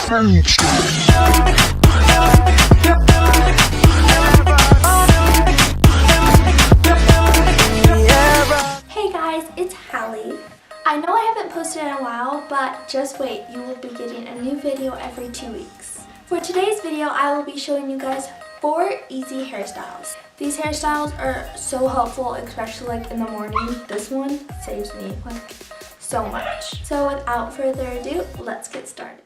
Hey guys, it's Hallie. I know I haven't posted in a while, but just wait, you will be getting a new video every 2 weeks. For today's video, I will be showing you guys 4 easy hairstyles. These hairstyles are so helpful, especially like in the morning. This one saves me like so much. So without further ado, let's get started.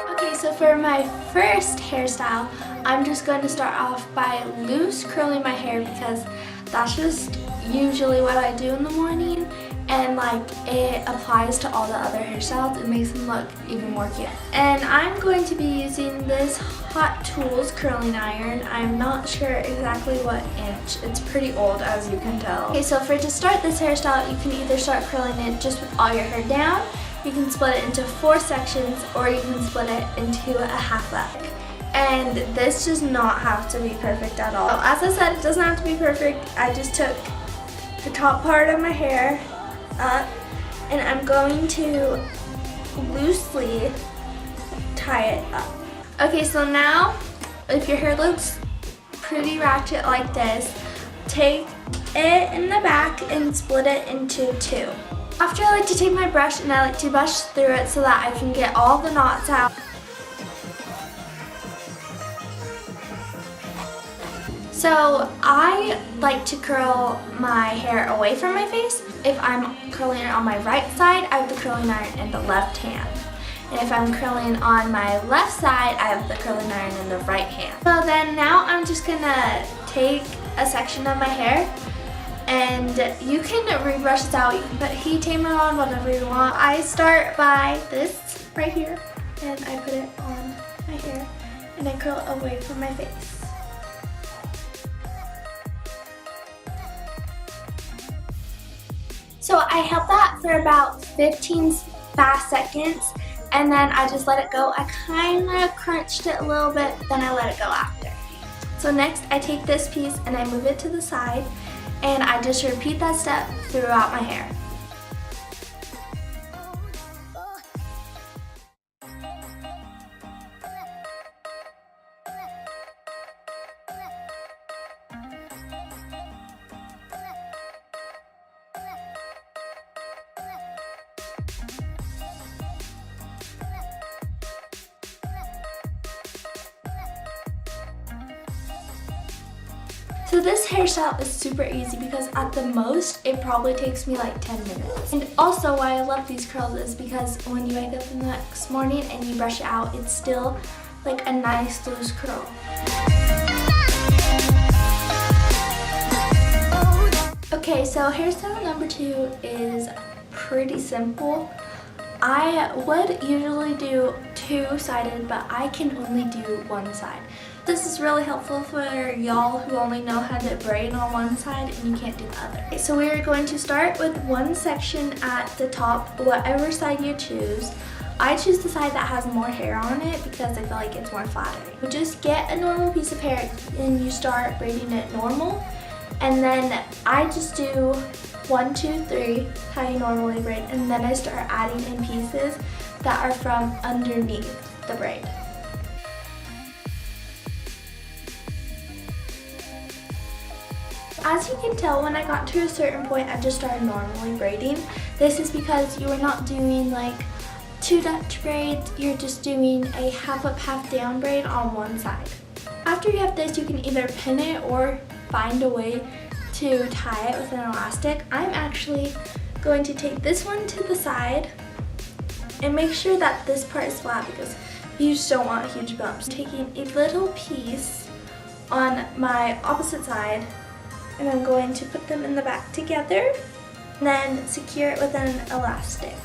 Okay, so for my first hairstyle, I'm just going to start off by loose curling my hair because that's just usually what I do in the morning, and like it applies to all the other hairstyles. It makes them look even more cute. And I'm going to be using this Hot Tools curling iron. I'm not sure exactly what inch. It's pretty old, as you can tell. Okay, so to start this hairstyle, you can either start curling it just with all your hair down, you can split it into 4 sections, or you can split it into a half up. And this does not have to be perfect at all. So as I said, it doesn't have to be perfect. I just took the top part of my hair up, and I'm going to loosely tie it up. Okay, so now if your hair looks pretty ratchet like this, take it in the back and split it into 2. After, I like to take my brush and I like to brush through it so that I can get all the knots out. So I like to curl my hair away from my face. If I'm curling it on my right side, I have the curling iron in the left hand. And if I'm curling on my left side, I have the curling iron in the right hand. So then now I'm just gonna take a section of my hair, and you can rebrush this out. You can put heat tamer on, whatever you want. I start by this right here, and I put it on my hair, and I curl it away from my face. So I held that for about 15 fast seconds, and then I just let it go. I kind of crunched it a little bit, then I let it go after. So next I take this piece and I move it to the side, and I just repeat that step throughout my hair. So this hairstyle is super easy because at the most, it probably takes me like 10 minutes. And also why I love these curls is because when you wake up in the next morning and you brush it out, it's still like a nice loose curl. Okay, so hairstyle number 2 is pretty simple. I would usually do 2-sided, but I can only do 1 side. This is really helpful for y'all who only know how to braid on 1 side and you can't do the other. Okay, so we are going to start with 1 section at the top, whatever side you choose. I choose the side that has more hair on it because I feel like it's more flattering. You just get a normal piece of hair and you start braiding it normal. And then I just do 1, 2, 3, how you normally braid, and then I start adding in pieces that are from underneath the braid. As you can tell, when I got to a certain point, I just started normally braiding. This is because you are not doing like 2 Dutch braids, you're just doing a half up, half down braid on 1 side. After you have this, you can either pin it or find a way to tie it with an elastic. I'm actually going to take this one to the side and make sure that this part is flat because you just don't want huge bumps. Taking a little piece on my opposite side, and I'm going to put them in the back together and then secure it with an elastic.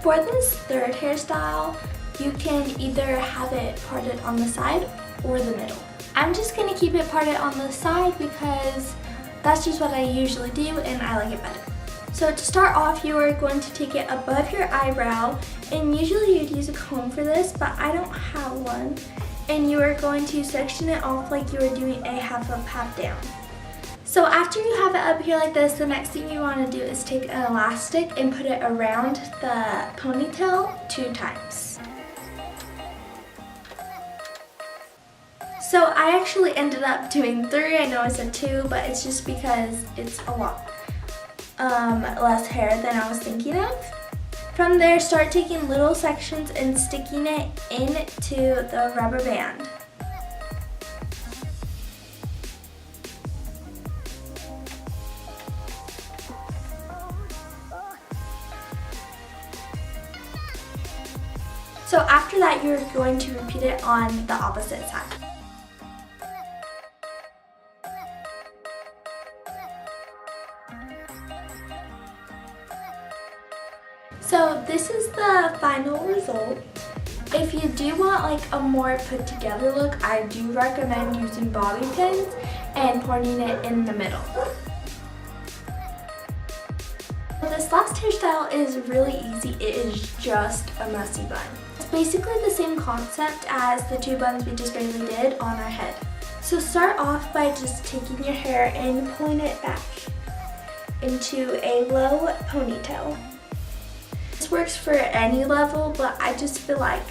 For this third hairstyle, you can either have it parted on the side or the middle. I'm just going to keep it parted on the side because that's just what I usually do and I like it better. So to start off, you are going to take it above your eyebrow, and usually you'd use a comb for this, but I don't have one. and you are going to section it off like you are doing a half up, half down. So after you have it up here like this, the next thing you want to do is take an elastic and put it around the ponytail 2 times. So I actually ended up doing 3. I know I said 2, but it's just because it's a lot less hair than I was thinking of. From there, start taking little sections and sticking it into the rubber band. So after that, you're going to repeat it on the opposite side. So this is the final result. If you do want like a more put together look, I do recommend using bobby pins and putting it in the middle. This last hairstyle is really easy. It is just a messy bun. It's basically the same concept as the 2 buns we just barely did on our head. So start off by just taking your hair and pulling it back into a low ponytail. This works for any level, but I just feel like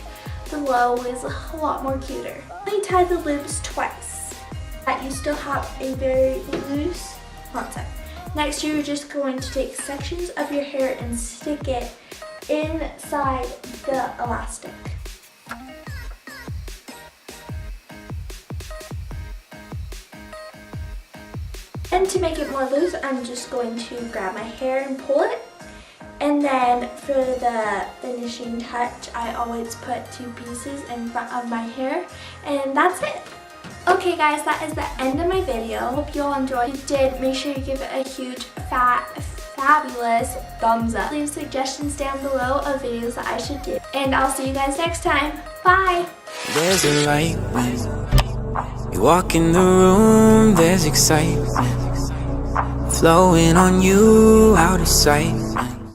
the low is a lot more cuter. I tie the loops twice. That you still have a very loose concept. Next, you're just going to take sections of your hair and stick it inside the elastic. And to make it more loose, I'm just going to grab my hair and pull it. And then for the finishing touch, I always put 2 pieces in front of my hair, and that's it. Okay guys, that is the end of my video. Hope you all enjoyed. If you did, make sure you give it a huge, fat, fabulous thumbs up. Leave suggestions down below of videos that I should do. And I'll see you guys next time. Bye! There's a light when you walk in the room, there's excitement flowing on you out of sight.